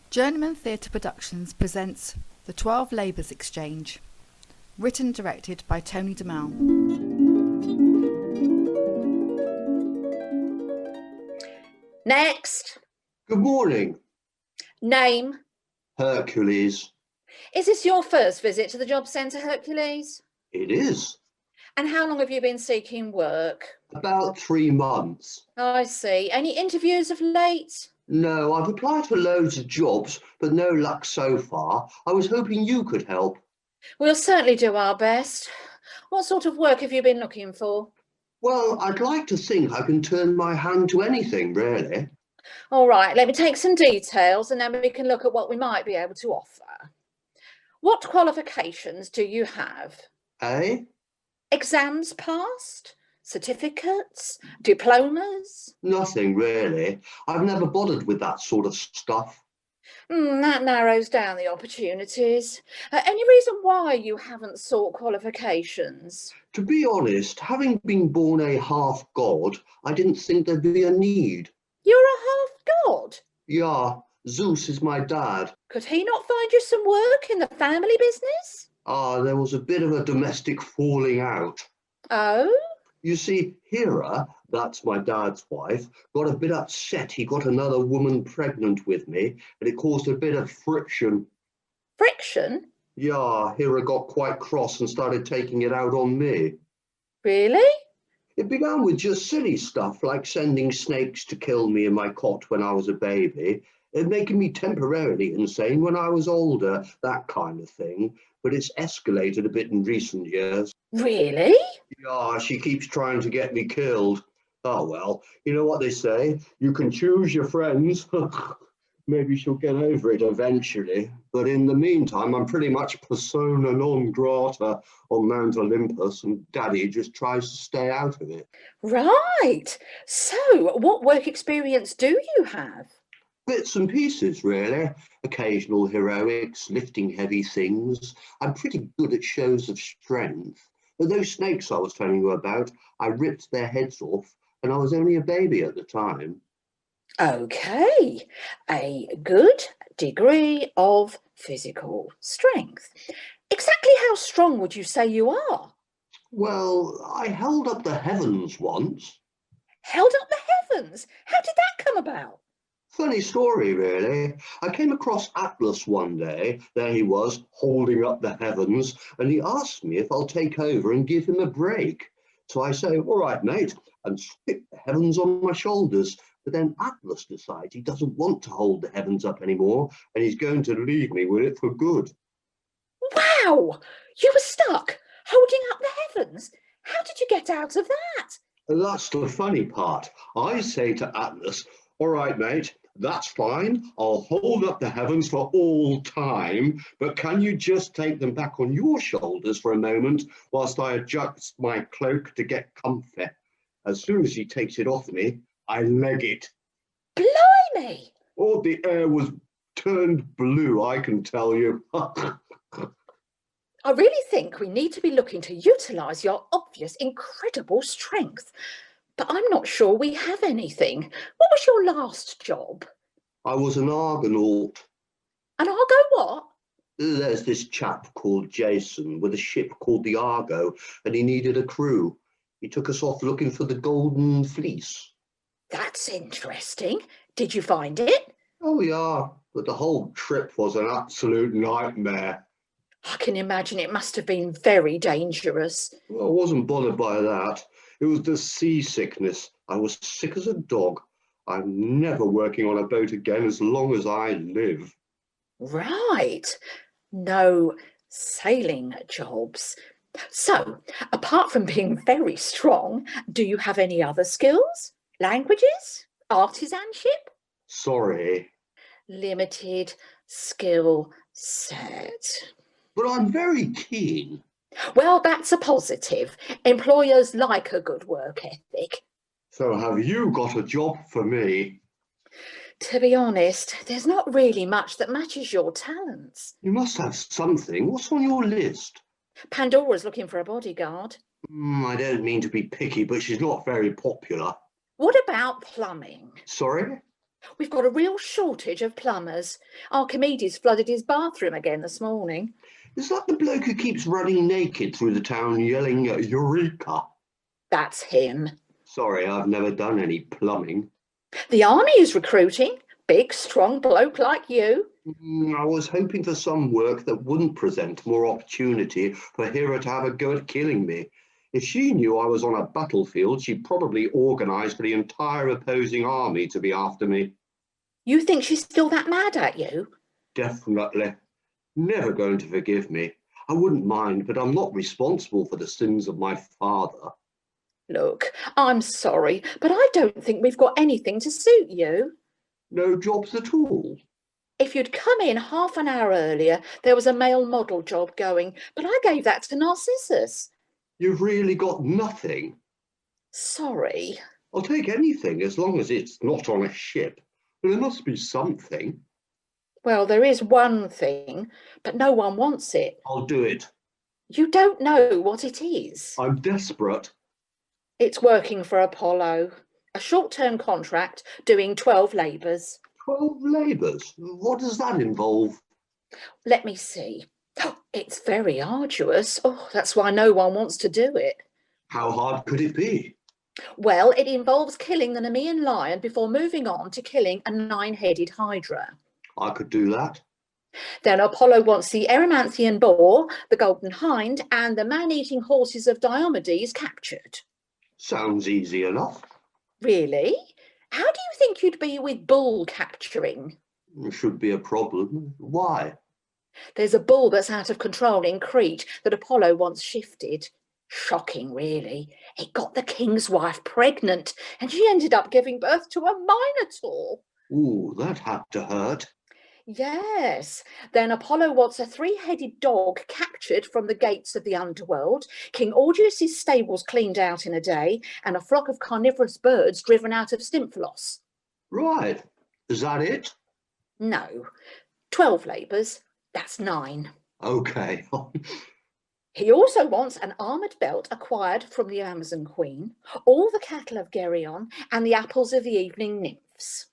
Journeyman Theatre Productions presents The 12 Labours Exchange, written and directed by Tony DeMel. Next. Good morning. Name. Hercules. Is this your first visit to the job centre, Hercules? It is. And how long have you been seeking work? About 3 months. I see. Any interviews of late? No, I've applied for loads of jobs, but no luck so far. I was hoping you could help. We'll certainly do our best. What sort of work have you been looking for? Well, I'd like to think I can turn my hand to anything, really. All right, let me take some details and then we can look at what we might be able to offer. What qualifications do you have? Eh? Exams passed? Certificates? Diplomas? Nothing, really. I've never bothered with that sort of stuff. That narrows down the opportunities. Any reason why you haven't sought qualifications? To be honest, having been born a half-god, I didn't think there'd be a need. You're a half-god? Yeah, Zeus is my dad. Could he not find you some work in the family business? There was a bit of a domestic falling out. Oh? You see, Hera, that's my dad's wife, got a bit upset he got another woman pregnant with me, and it caused a bit of friction. Friction? Yeah, Hera got quite cross and started taking it out on me. Really? It began with just silly stuff like sending snakes to kill me in my cot when I was a baby, and making me temporarily insane when I was older, that kind of thing. But it's escalated a bit in recent years. Really? Yeah, she keeps trying to get me killed. Oh, well, you know what they say? You can choose your friends. Maybe she'll get over it eventually. But in the meantime, I'm pretty much persona non grata on Mount Olympus, and Daddy just tries to stay out of it. Right. So, what work experience do you have? Bits and pieces, really. Occasional heroics, lifting heavy things. I'm pretty good at shows of strength. But those snakes I was telling you about, I ripped their heads off, and I was only a baby at the time. Okay. A good degree of physical strength. Exactly how strong would you say you are? Well, I held up the heavens once. Held up the heavens? How did that come about? Funny story, really. I came across Atlas one day. There he was, holding up the heavens, and he asked me if I'll take over and give him a break. So I say, all right, mate, and stick the heavens on my shoulders. But then Atlas decides he doesn't want to hold the heavens up anymore, and he's going to leave me with it for good. Wow! You were stuck, holding up the heavens. How did you get out of that? And that's the funny part. I say to Atlas, all right, mate, that's fine. I'll hold up the heavens for all time, but can you just take them back on your shoulders for a moment whilst I adjust my cloak to get comfy? As soon as he takes it off me, I leg it. Blimey! Oh, the air was turned blue, I can tell you. I really think we need to be looking to utilise your obvious incredible strength. But I'm not sure we have anything. What was your last job? I was an Argonaut. An Argo what? There's this chap called Jason with a ship called the Argo, and he needed a crew. He took us off looking for the Golden Fleece. That's interesting. Did you find it? Oh, yeah, but the whole trip was an absolute nightmare. I can imagine it must have been very dangerous. Well, I wasn't bothered by that. It was the seasickness. I was sick as a dog. I'm never working on a boat again as long as I live. Right. No sailing jobs. So, apart from being very strong, do you have any other skills? Languages? Artisanship? Sorry. Limited skill set. But I'm very keen. Well, that's a positive. Employers like a good work ethic. So have you got a job for me? To be honest, there's not really much that matches your talents. You must have something. What's on your list? Pandora's looking for a bodyguard. I don't mean to be picky, but she's not very popular. What about plumbing? Sorry? We've got a real shortage of plumbers. Archimedes flooded his bathroom again this morning. Is that the bloke who keeps running naked through the town yelling Eureka? That's him. Sorry, I've never done any plumbing. The army is recruiting. Big, strong bloke like you. I was hoping for some work that wouldn't present more opportunity for Hera to have a go at killing me. If she knew I was on a battlefield, she'd probably organise for the entire opposing army to be after me. You think she's still that mad at you? Definitely. Never going to forgive me. I wouldn't mind, but I'm not responsible for the sins of my father. Look, I'm sorry, but I don't think we've got anything to suit you. No jobs at all? If you'd come in half an hour earlier, there was a male model job going, but I gave that to Narcissus. You've really got nothing? Sorry. I'll take anything as long as it's not on a ship. But there must be something. Well, there is one thing, but no one wants it. I'll do it. You don't know what it is. I'm desperate. It's working for Apollo. A short-term contract doing 12 labours. 12 labours? What does that involve? Let me see. It's very arduous. Oh, that's why no one wants to do it. How hard could it be? Well, it involves killing the Nemean lion before moving on to killing a 9-headed hydra. I could do that. Then Apollo wants the Erymanthian boar, the golden hind, and the man-eating horses of Diomedes captured. Sounds easy enough. Really? How do you think you'd be with bull capturing? Should be a problem. Why? There's a bull that's out of control in Crete that Apollo wants shifted. Shocking, really. It got the king's wife pregnant, and she ended up giving birth to a minotaur. Ooh, that had to hurt. Yes. Then Apollo wants a 3-headed dog captured from the gates of the underworld, King Augeas's stables cleaned out in a day, and a flock of carnivorous birds driven out of Stymphalos. Right. Is that it? No. 12 labours. That's 9. Okay. He also wants an armoured belt acquired from the Amazon Queen, all the cattle of Geryon, and the apples of the evening nymphs.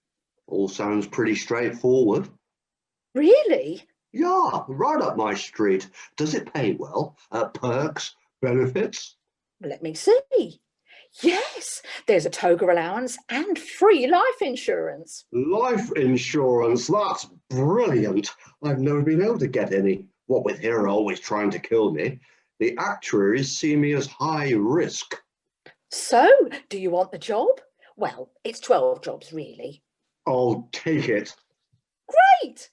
All sounds pretty straightforward. Really? Yeah, right up my street. Does it pay well? Perks? Benefits? Let me see. Yes, there's a toga allowance and free life insurance. Life insurance, that's brilliant. I've never been able to get any. What with Hera always trying to kill me, the actuaries see me as high risk. So, do you want the job? Well, it's 12 jobs, really. I'll take it. Great!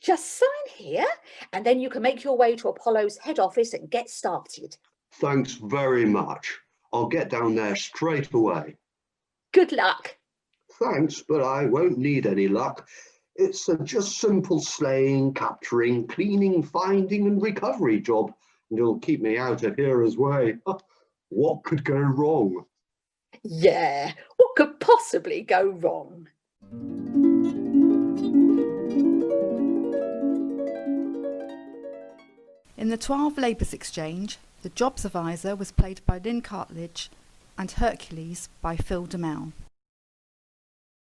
Just sign here, and then you can make your way to Apollo's head office and get started. Thanks very much. I'll get down there straight away. Good luck. Thanks, but I won't need any luck. It's a just simple slaying, capturing, cleaning, finding and recovery job, and it'll keep me out of Hera's way. What could go wrong? Yeah, what could possibly go wrong? In the 12 Labours Exchange, the Jobs Advisor was played by Lynn Cartledge and Hercules by Phil DeMille.